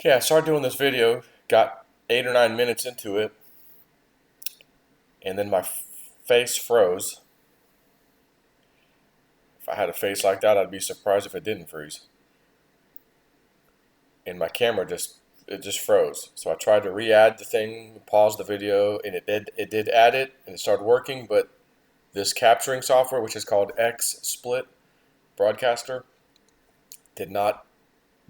Okay, I started doing this video, got 8 or 9 minutes into it, and then my face froze. If I had a face like that, I'd be surprised if it didn't freeze. And my camera just froze. So I tried to re-add the thing, pause the video, and it did add it, and it started working. But this capturing software, which is called XSplit Broadcaster, did not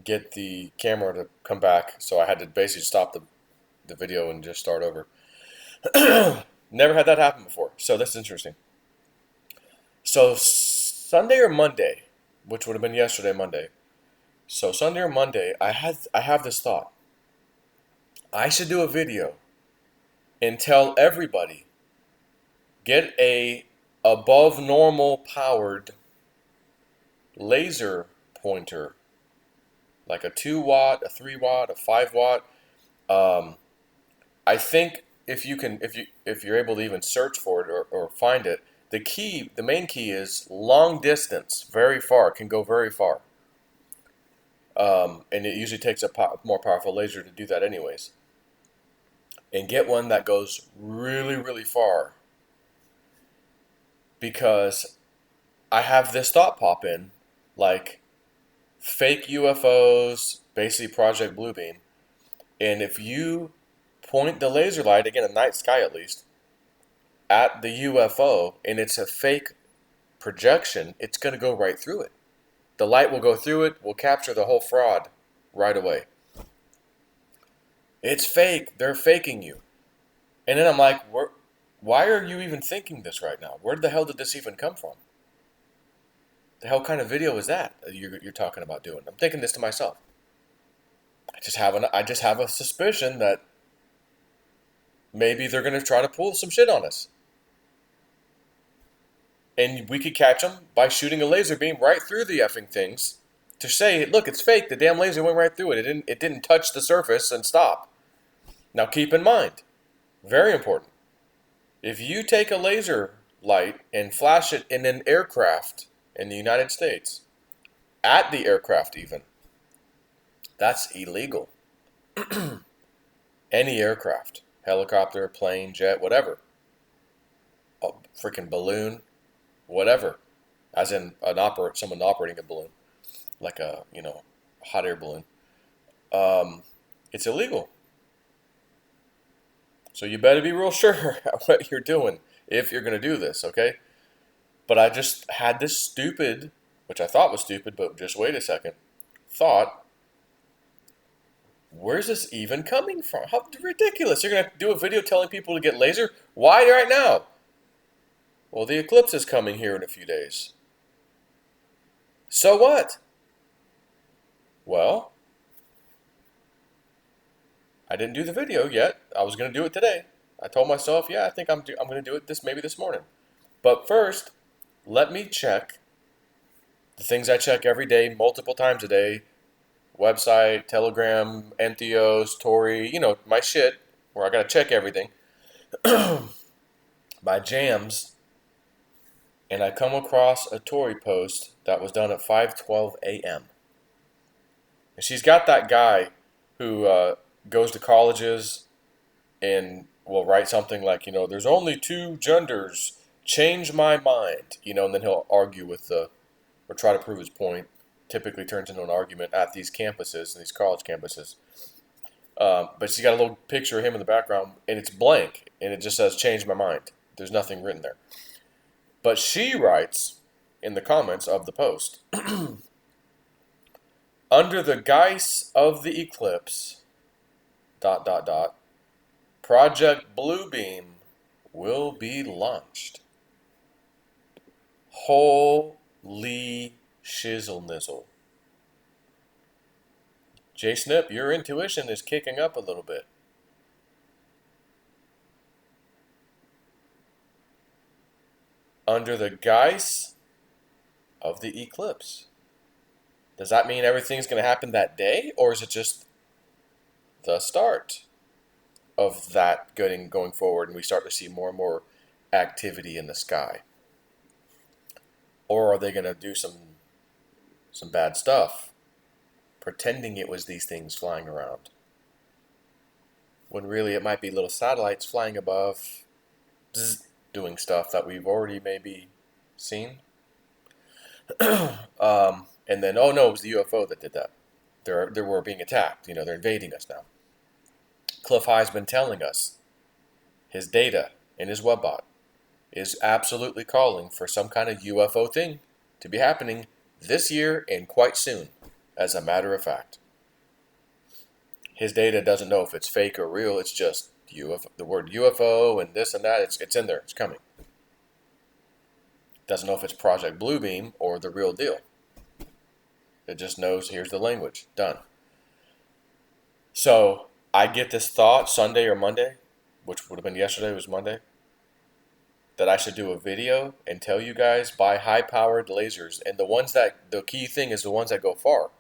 get the camera to come back. So I had to basically stop the video and just start over. Never had that happen before, so that's interesting. So Sunday or Monday, which would have been yesterday, Monday. So Sunday or Monday, I have this thought. I should do a video and tell everybody get a above normal powered laser pointer, like a 2 watt, a 3 watt, a 5 watt. Um, I think if you're able to even search for it or find it, the main key is long distance, very far, can go very far. And it usually takes a more powerful laser to do that anyways. And get one that goes really, really far, because I have this thought pop in, like fake UFOs, basically Project Blue Beam. And if you point the laser light, again, at night sky at least, at the UFO, and it's a fake projection, it's going to go right through it. The light will go through it, will capture the whole fraud right away. It's fake. They're faking you. And then I'm like, why are you even thinking this right now? Where the hell did this even come from? The hell kind of video is that you're talking about doing? I'm thinking this to myself. I just have a suspicion that maybe they're going to try to pull some shit on us. And we could catch them by shooting a laser beam right through the effing things to say, look, it's fake. The damn laser went right through it. It didn't touch the surface and stop. Now keep in mind, very important. If you take a laser light and flash it in an aircraft in the United States, at the aircraft even, that's illegal. Any aircraft, helicopter, plane, jet, whatever, a freaking balloon, whatever, as in someone operating a balloon, like a hot air balloon. It's illegal. So you better be real sure what you're doing if you're going to do this, okay? But I just had this stupid, which I thought was stupid, but just wait a second, thought, where's this even coming from? How ridiculous. You're going to have to do a video telling people to get laser? Why right now? Well, the eclipse is coming here in a few days. So what? Well, I didn't do the video yet. I was going to do it today. I told myself, yeah, I think I'm going to do it maybe this morning. But first, let me check the things I check every day, multiple times a day. Website, Telegram, Entheos, Tori, my shit, where I got to check everything. My jams. And I come across a Tori post that was done at 5:12 a.m. And she's got that guy who goes to colleges and will write something like, there's only two genders, change my mind, and then he'll argue or try to prove his point. Typically turns into an argument at these campuses, these college campuses. But she's got a little picture of him in the background, and it's blank, and it just says, change my mind. There's nothing written there. But she writes in the comments of the post, under the guise of the eclipse, ... Project Blue Beam will be launched. Holy shizzle nizzle. J Snip, your intuition is kicking up a little bit. Under the guise of the eclipse. Does that mean everything's going to happen that day, or is it just the start of that going forward, and we start to see more and more activity in the sky? Or are they going to do some bad stuff pretending it was these things flying around, when really it might be little satellites flying above, bzz, doing stuff that we've already maybe seen. And then, oh no, it was the UFO that did that. We're being attacked. They're invading us now. Cliff High's been telling us his data in his webbot is absolutely calling for some kind of UFO thing to be happening this year and quite soon, as a matter of fact. His data doesn't know if it's fake or real. It's just UFO, the word UFO and this and that. It's in there. It's coming. Doesn't know if it's Project Blue Beam or the real deal. It just knows here's the language. Done. So I get this thought Sunday or Monday, which would have been yesterday, was Monday, that I should do a video and tell you guys buy high-powered lasers. And the key thing is the ones that go far.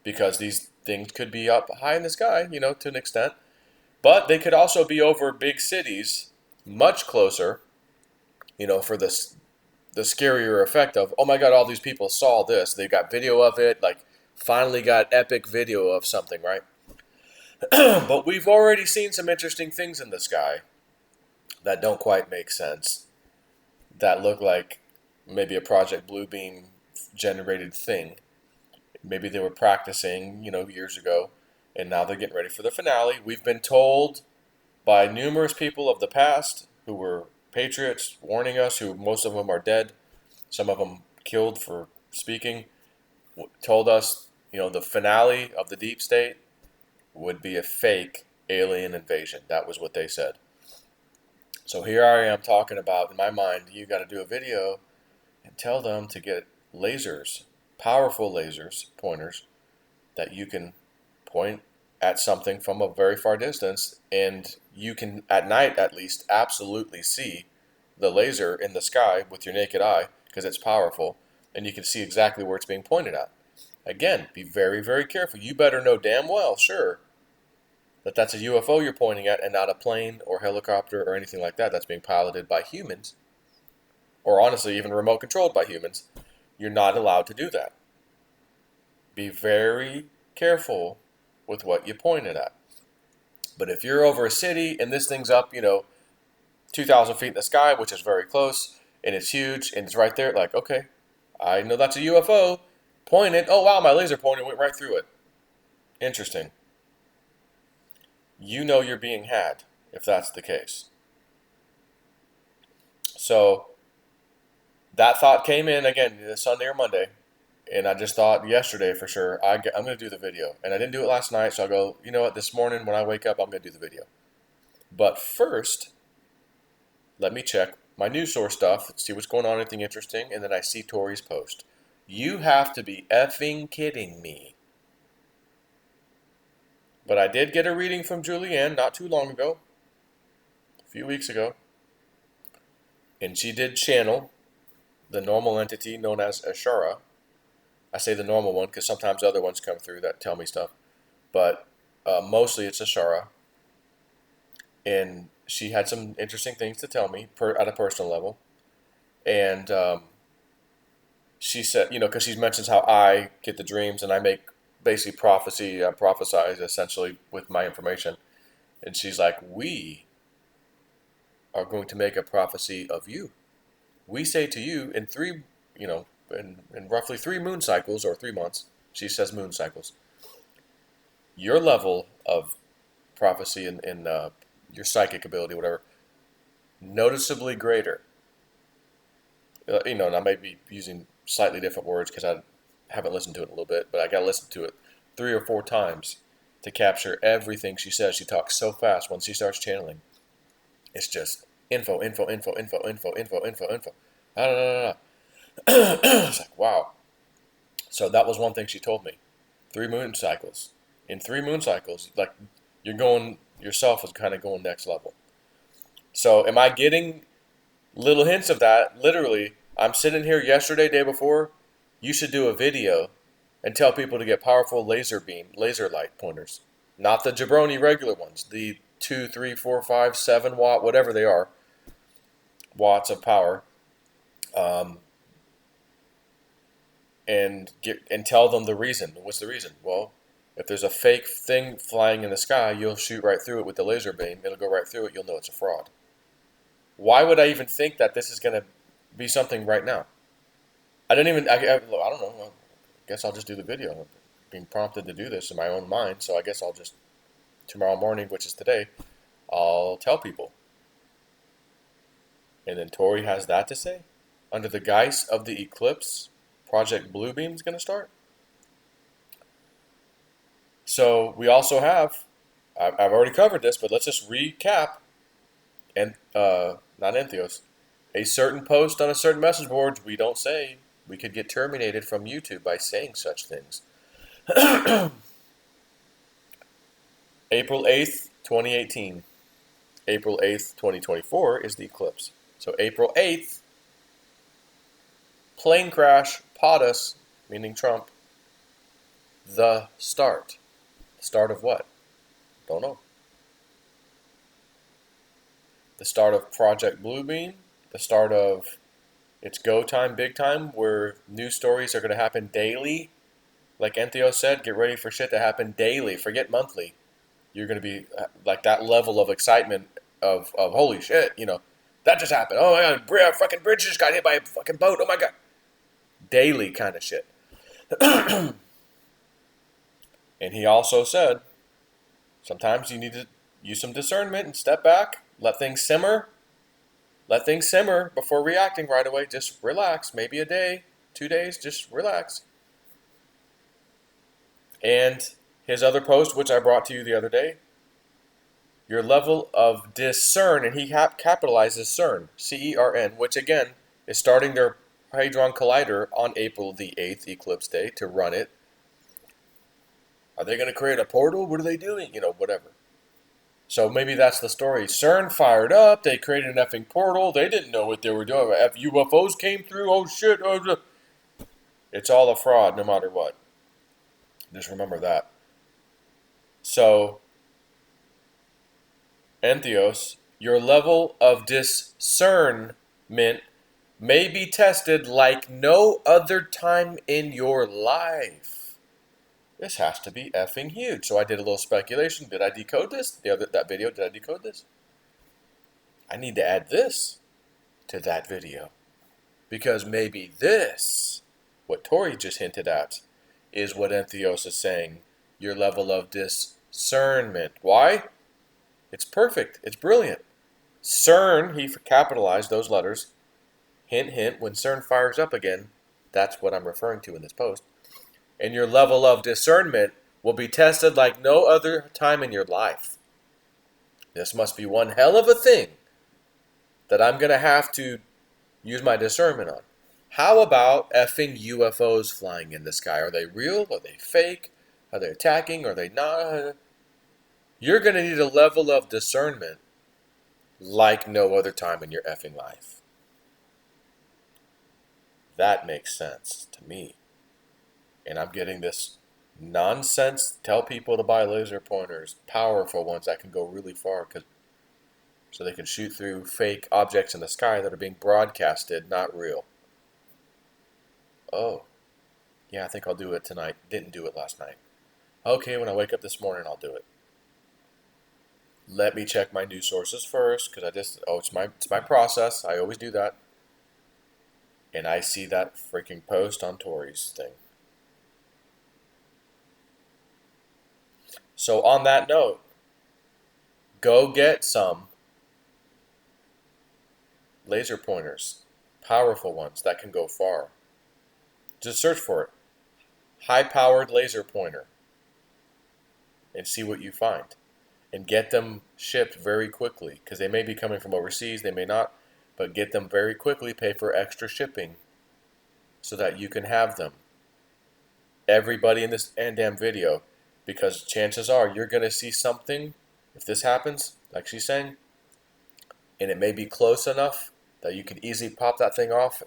Because these things could be up high in the sky, to an extent. But they could also be over big cities, much closer, for the scarier effect of, oh my God, all these people saw this. They got video of it, like finally got epic video of something, right? But we've already seen some interesting things in the sky that don't quite make sense, that look like maybe a Project Blue Beam generated thing. Maybe they were practicing, years ago, and now they're getting ready for the finale. We've been told by numerous people of the past who were patriots warning us, who most of them are dead, some of them killed for speaking, told us, the finale of the deep state would be a fake alien invasion. That was what they said. So here I am talking about, in my mind, you got to do a video and tell them to get lasers, powerful lasers, pointers, that you can point at something from a very far distance, and you can, at night at least, absolutely see the laser in the sky with your naked eye, because it's powerful, and you can see exactly where it's being pointed at. Again, be very, very careful. You better know damn well, sure, that that's a UFO you're pointing at and not a plane or helicopter or anything like that that's being piloted by humans, or honestly, even remote controlled by humans. You're not allowed to do that. Be very careful with what you point it at. But if you're over a city and this thing's up, 2,000 feet in the sky, which is very close, and it's huge, and it's right there, like, okay, I know that's a UFO. Point it. Oh, wow, my laser pointer went right through it. Interesting. You're being had if that's the case. So that thought came in again Sunday or Monday, and I just thought yesterday for sure, I'm going to do the video. And I didn't do it last night, so I go, you know what, this morning when I wake up, I'm going to do the video. But first, let me check my news source stuff, see what's going on, anything interesting, and then I see Tori's post. You have to be effing kidding me. But I did get a reading from Julianne not too long ago, a few weeks ago, and she did channel the normal entity known as Ashara. I say the normal one because sometimes other ones come through that tell me stuff, but mostly it's Ashara. And she had some interesting things to tell me at a personal level. And she said, because she mentions how I get the dreams and I make basically prophecy, I prophesize essentially with my information. And she's like, we are going to make a prophecy of you. We say to you in in roughly 3 moon cycles or 3 months, she says moon cycles, your level of prophecy and your psychic ability, whatever, noticeably greater. And I may be using slightly different words because I haven't listened to it in a little bit, but I got to listen to it 3 or 4 times to capture everything she says. She talks so fast when she starts channeling. It's just info, info, info, info, info, info, info, info. It's like, wow. So that was one thing she told me. 3 moon cycles. In 3 moon cycles, like yourself is kind of going next level. So am I getting little hints of that? Literally, I'm sitting here yesterday, day before, you should do a video and tell people to get powerful laser light pointers. Not the jabroni regular ones, the 2, 3, 4, 5, 7 watt, whatever they are, watts of power. and tell them the reason. What's the reason? Well, if there's a fake thing flying in the sky, you'll shoot right through it with the laser beam. It'll go right through it. You'll know it's a fraud. Why would I even think that this is going to be something right now? I don't even. I don't know. I guess I'll just do the video. I'm being prompted to do this in my own mind, so I guess I'll just tomorrow morning, which is today, I'll tell people. And then Tori has that to say. Under the guise of the eclipse, Project Blue Beam is going to start. So we also have, I've already covered this, but let's just recap. And not Entheos, a certain post on a certain message board. We don't say. We could get terminated from YouTube by saying such things. April 8th, 2018. April 8th, 2024 is the eclipse. So April 8th, plane crash, POTUS, meaning Trump, the start. The start of what? Don't know. The start of Project Blue Beam, the start of it's go time, big time, where news stories are going to happen daily. Like Entheos said, get ready for shit to happen daily. Forget monthly. You're going to be like that level of excitement of holy shit, that just happened. Oh my god, fucking bridge just got hit by a fucking boat. Oh my god. Daily kind of shit. And he also said, sometimes you need to use some discernment and step back, let things simmer. Let things simmer before reacting right away. Just relax. Maybe a day, 2 days, just relax. And his other post, which I brought to you the other day, your level of discern, and he capitalizes CERN, C-E-R-N, which again is starting their Hadron Collider on April the 8th, eclipse day, to run it. Are they going to create a portal? What are they doing? Whatever. So maybe that's the story. CERN fired up. They created an effing portal. They didn't know what they were doing. If UFOs came through, oh shit. It's all a fraud no matter what. Just remember that. So, Entheos, your level of discernment may be tested like no other time in your life. This has to be effing huge. So I did a little speculation. Did I decode this? That video, did I decode this? I need to add this to that video. Because maybe this, what Tori just hinted at, is what Entheos is saying. Your level of discernment. Why? It's perfect. It's brilliant. CERN, he capitalized those letters. Hint, hint, when CERN fires up again, that's what I'm referring to in this post. And your level of discernment will be tested like no other time in your life. This must be one hell of a thing that I'm going to have to use my discernment on. How about effing UFOs flying in the sky? Are they real? Are they fake? Are they attacking? Are they not? You're going to need a level of discernment like no other time in your effing life. That makes sense to me. And I'm getting this nonsense. Tell people to buy laser pointers, powerful ones that can go really far, so they can shoot through fake objects in the sky that are being broadcasted, not real. Oh, yeah, I think I'll do it tonight. Didn't do it last night. Okay, when I wake up this morning, I'll do it. Let me check my news sources first, because it's my process. I always do that. And I see that freaking post on Tori's thing. So on that note, go get some laser pointers, powerful ones that can go far. Just search for it. High-powered laser pointer. And see what you find. And get them shipped very quickly, because they may be coming from overseas, they may not, but get them very quickly, pay for extra shipping, so that you can have them. Everybody in this damn video, because chances are you're going to see something, if this happens, like she's saying, and it may be close enough that you can easily pop that thing off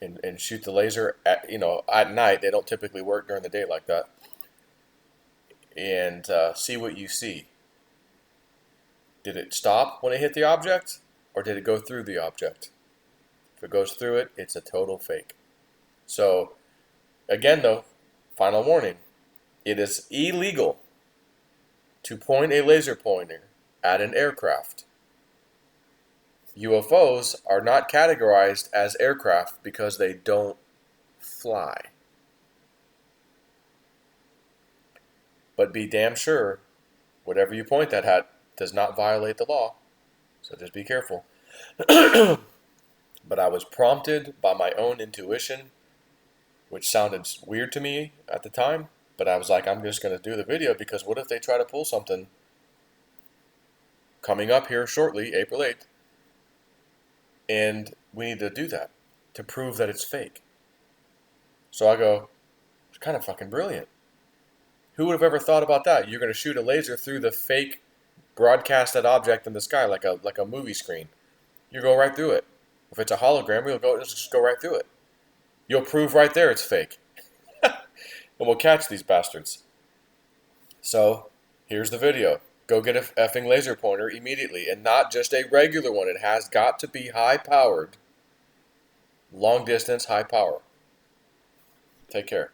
and shoot the laser at night. They don't typically work during the day like that. And see what you see. Did it stop when it hit the object? Or did it go through the object? If it goes through it, it's a total fake. So Again, though, final warning, it is illegal to point a laser pointer at an aircraft. UFOs are not categorized as aircraft because they don't fly. But be damn sure, whatever you point that at does not violate the law. So just be careful. But I was prompted by my own intuition, which sounded weird to me at the time. But I was like, I'm just going to do the video because what if they try to pull something coming up here shortly, April 8th? And we need to do that to prove that it's fake. So I go, it's kind of fucking brilliant. Who would have ever thought about that? You're going to shoot a laser through the fake broadcasted object in the sky like a movie screen. You go right through it. If it's a hologram, you'll just go right through it. You'll prove right there it's fake. And we'll catch these bastards. So, here's the video. Go get a effing laser pointer immediately. And not just a regular one. It has got to be high-powered. Long distance, high power. Take care.